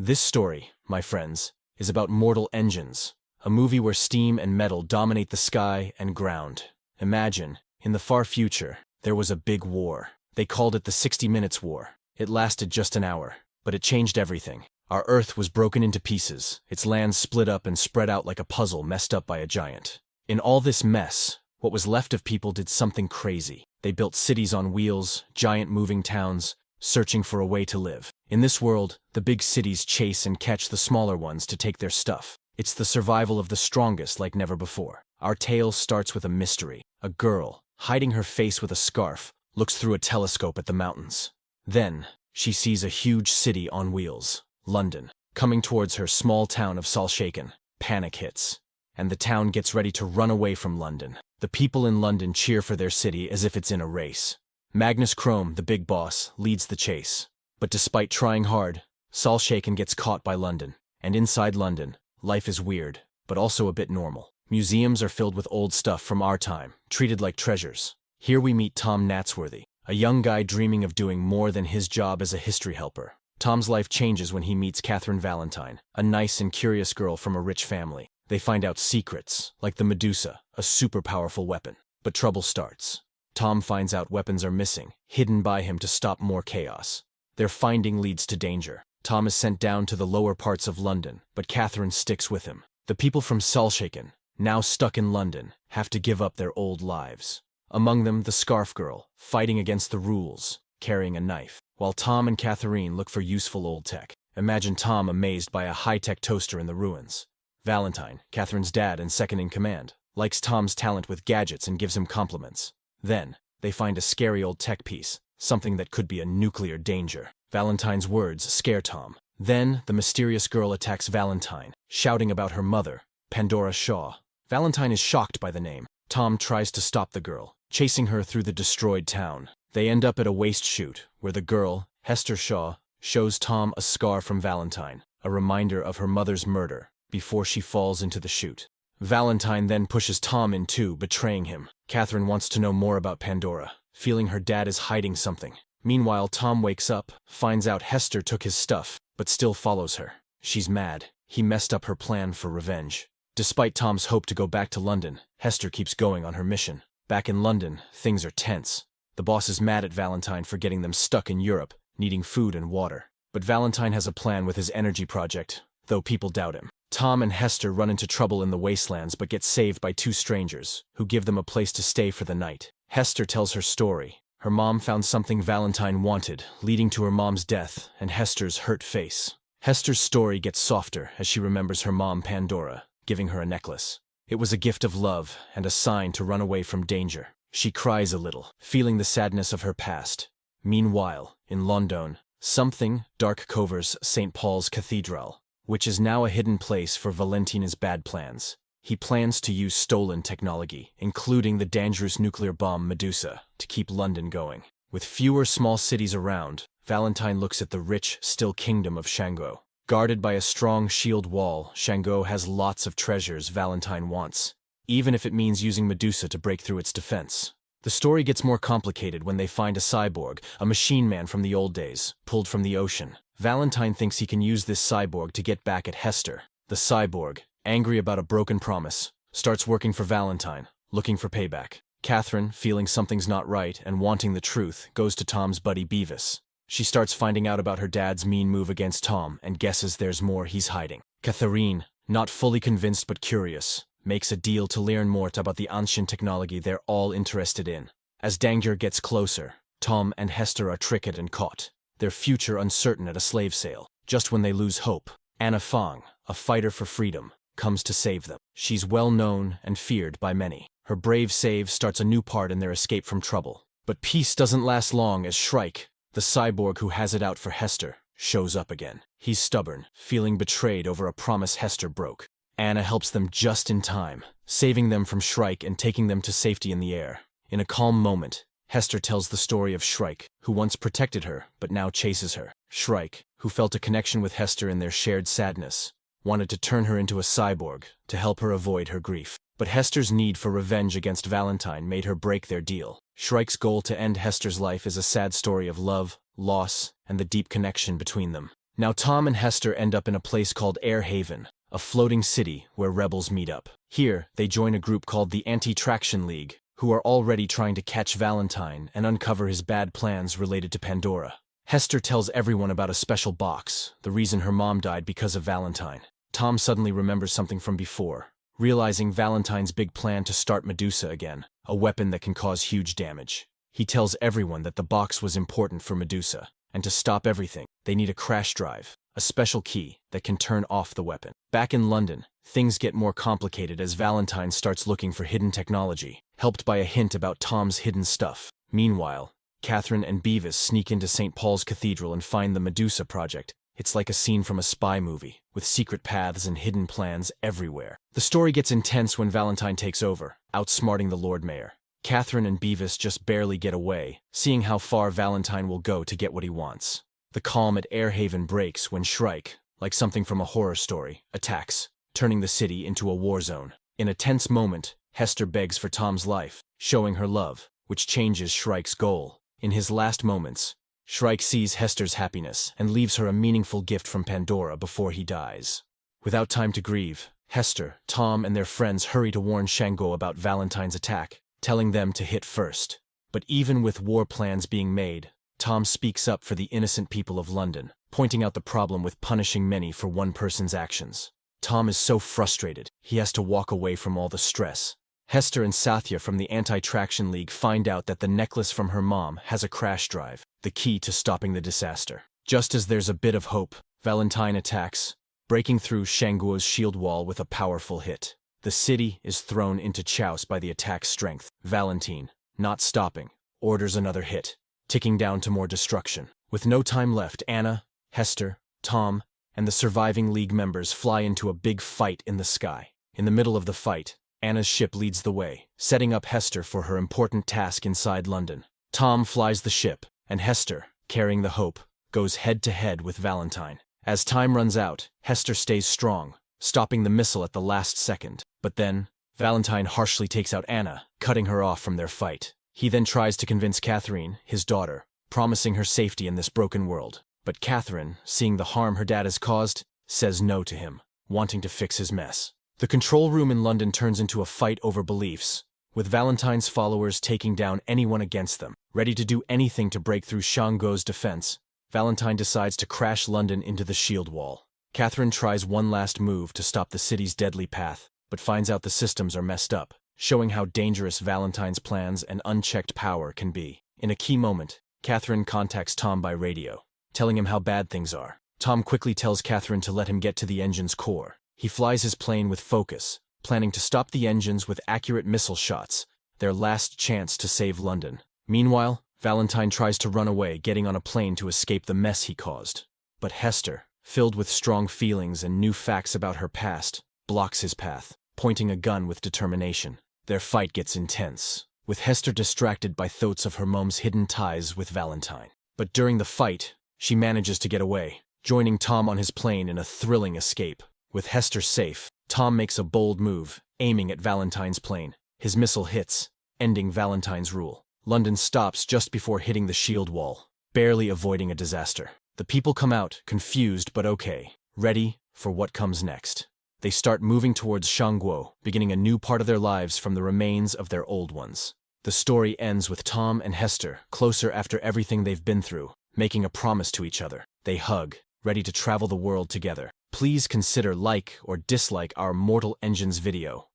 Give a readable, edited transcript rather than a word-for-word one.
This story, my friends, is about mortal engines, a movie where steam and metal dominate the sky and ground. Imagine, in the far future, there was a big war. They called it the 60 Minutes War. It lasted just an hour, but it changed everything. Our Earth was broken into pieces, its lands split up and spread out like a puzzle messed up by a giant. In all this mess, what was left of people did something crazy. They built cities on wheels, giant moving towns, searching for a way to live. In this world, the big cities chase and catch the smaller ones to take their stuff. It's the survival of the strongest like never before. Our tale starts with a mystery. A girl, hiding her face with a scarf, looks through a telescope at the mountains. Then, she sees a huge city on wheels, London, coming towards her small town of Salshaken. Panic hits, and the town gets ready to run away from London. The people in London cheer for their city as if it's in a race. Magnus Krome, the big boss, leads the chase. But despite trying hard, Salshaken gets caught by London. And inside London, life is weird, but also a bit normal. Museums are filled with old stuff from our time, treated like treasures. Here we meet Tom Natsworthy, a young guy dreaming of doing more than his job as a history helper. Tom's life changes when he meets Catherine Valentine, a nice and curious girl from a rich family. They find out secrets, like the Medusa, a super powerful weapon. But trouble starts. Tom finds out weapons are missing, hidden by him to stop more chaos. Their finding leads to danger. Tom is sent down to the lower parts of London, but Catherine sticks with him. The people from Salshaken, now stuck in London, have to give up their old lives. Among them, the Scarf Girl, fighting against the rules, carrying a knife, while Tom and Catherine look for useful old tech. Imagine Tom amazed by a high-tech toaster in the ruins. Valentine, Catherine's dad and second in command, likes Tom's talent with gadgets and gives him compliments. Then, they find a scary old tech piece, something that could be a nuclear danger. Valentine's words scare Tom. Then, the mysterious girl attacks Valentine, shouting about her mother, Pandora Shaw. Valentine is shocked by the name. Tom tries to stop the girl, chasing her through the destroyed town. They end up at a waste chute, where the girl, Hester Shaw, shows Tom a scar from Valentine, a reminder of her mother's murder, before she falls into the chute. Valentine then pushes Tom in too, betraying him. Catherine wants to know more about Pandora, feeling her dad is hiding something. Meanwhile, Tom wakes up, finds out Hester took his stuff, but still follows her. She's mad. He messed up her plan for revenge. Despite Tom's hope to go back to London, Hester keeps going on her mission. Back in London, things are tense. The boss is mad at Valentine for getting them stuck in Europe, needing food and water. But Valentine has a plan with his energy project, though people doubt him. Tom and Hester run into trouble in the wastelands but get saved by two strangers, who give them a place to stay for the night. Hester tells her story. Her mom found something Valentine wanted, leading to her mom's death and Hester's hurt face. Hester's story gets softer as she remembers her mom Pandora, giving her a necklace. It was a gift of love and a sign to run away from danger. She cries a little, feeling the sadness of her past. Meanwhile, in London, something dark covers St. Paul's Cathedral, which is now a hidden place for Valentina's bad plans. He plans to use stolen technology, including the dangerous nuclear bomb Medusa, to keep London going. With fewer small cities around, Valentine looks at the rich, still kingdom of Shango. Guarded by a strong shield wall, Shango has lots of treasures Valentine wants, even if it means using Medusa to break through its defense. The story gets more complicated when they find a cyborg, a machine man from the old days, pulled from the ocean. Valentine thinks he can use this cyborg to get back at Hester. The cyborg, angry about a broken promise, starts working for Valentine, looking for payback. Catherine, feeling something's not right and wanting the truth, goes to Tom's buddy Beavis. She starts finding out about her dad's mean move against Tom and guesses there's more he's hiding. Catherine, not fully convinced but curious, makes a deal to learn more about the ancient technology they're all interested in. As danger gets closer, Tom and Hester are tricked and caught, their future uncertain at a slave sale. Just when they lose hope, Anna Fong, a fighter for freedom, comes to save them. She's well known and feared by many. Her brave save starts a new part in their escape from trouble. But peace doesn't last long as Shrike, the cyborg who has it out for Hester, shows up again. He's stubborn, feeling betrayed over a promise Hester broke. Anna helps them just in time, saving them from Shrike and taking them to safety in the air. In a calm moment, Hester tells the story of Shrike, who once protected her but now chases her. Shrike, who felt a connection with Hester in their shared sadness, wanted to turn her into a cyborg to help her avoid her grief. But Hester's need for revenge against Valentine made her break their deal. Shrike's goal to end Hester's life is a sad story of love, loss, and the deep connection between them. Now Tom and Hester end up in a place called Air Haven, a floating city where rebels meet up. Here, they join a group called the Anti-Traction League, who are already trying to catch Valentine and uncover his bad plans related to Pandora. Hester tells everyone about a special box, the reason her mom died because of Valentine. Tom suddenly remembers something from before, realizing Valentine's big plan to start Medusa again, a weapon that can cause huge damage. He tells everyone that the box was important for Medusa, and to stop everything, they need a crash drive, a special key that can turn off the weapon. Back in London, things get more complicated as Valentine starts looking for hidden technology, helped by a hint about Tom's hidden stuff. Meanwhile, Catherine and Beavis sneak into St. Paul's Cathedral and find the Medusa project. It's like a scene from a spy movie, with secret paths and hidden plans everywhere. The story gets intense when Valentine takes over, outsmarting the Lord Mayor. Catherine and Beavis just barely get away, seeing how far Valentine will go to get what he wants. The calm at Air Haven breaks when Shrike, like something from a horror story, attacks, turning the city into a war zone. In a tense moment, Hester begs for Tom's life, showing her love, which changes Shrike's goal. In his last moments, Shrike sees Hester's happiness and leaves her a meaningful gift from Pandora before he dies. Without time to grieve, Hester, Tom, and their friends hurry to warn Shango about Valentine's attack, telling them to hit first. But even with war plans being made, Tom speaks up for the innocent people of London, pointing out the problem with punishing many for one person's actions. Tom is so frustrated, he has to walk away from all the stress. Hester and Sathya from the Anti-Traction League find out that the necklace from her mom has a crash drive, the key to stopping the disaster. Just as there's a bit of hope, Valentine attacks, breaking through Shanguo's shield wall with a powerful hit. The city is thrown into chaos by the attack's strength. Valentine, not stopping, orders another hit, ticking down to more destruction. With no time left, Anna, Hester, Tom, and the surviving League members fly into a big fight in the sky. In the middle of the fight, Anna's ship leads the way, setting up Hester for her important task inside London. Tom flies the ship, and Hester, carrying the Hope, goes head-to-head with Valentine. As time runs out, Hester stays strong, stopping the missile at the last second. But then, Valentine harshly takes out Anna, cutting her off from their fight. He then tries to convince Catherine, his daughter, promising her safety in this broken world. But Catherine, seeing the harm her dad has caused, says no to him, wanting to fix his mess. The control room in London turns into a fight over beliefs, with Valentine's followers taking down anyone against them. Ready to do anything to break through Shango's defense, Valentine decides to crash London into the shield wall. Catherine tries one last move to stop the city's deadly path, but finds out the systems are messed up, showing how dangerous Valentine's plans and unchecked power can be. In a key moment, Catherine contacts Tom by radio, telling him how bad things are. Tom quickly tells Catherine to let him get to the engine's core. He flies his plane with focus, planning to stop the engines with accurate missile shots, their last chance to save London. Meanwhile, Valentine tries to run away, getting on a plane to escape the mess he caused. But Hester, filled with strong feelings and new facts about her past, blocks his path, pointing a gun with determination. Their fight gets intense, with Hester distracted by thoughts of her mom's hidden ties with Valentine. But during the fight, she manages to get away, joining Tom on his plane in a thrilling escape. With Hester safe, Tom makes a bold move, aiming at Valentine's plane. His missile hits, ending Valentine's rule. London stops just before hitting the shield wall, barely avoiding a disaster. The people come out, confused but okay, ready for what comes next. They start moving towards Shanguo, beginning a new part of their lives from the remains of their old ones. The story ends with Tom and Hester closer after everything they've been through, making a promise to each other. They hug, ready to travel the world together. Please consider like or dislike our Mortal Engines video.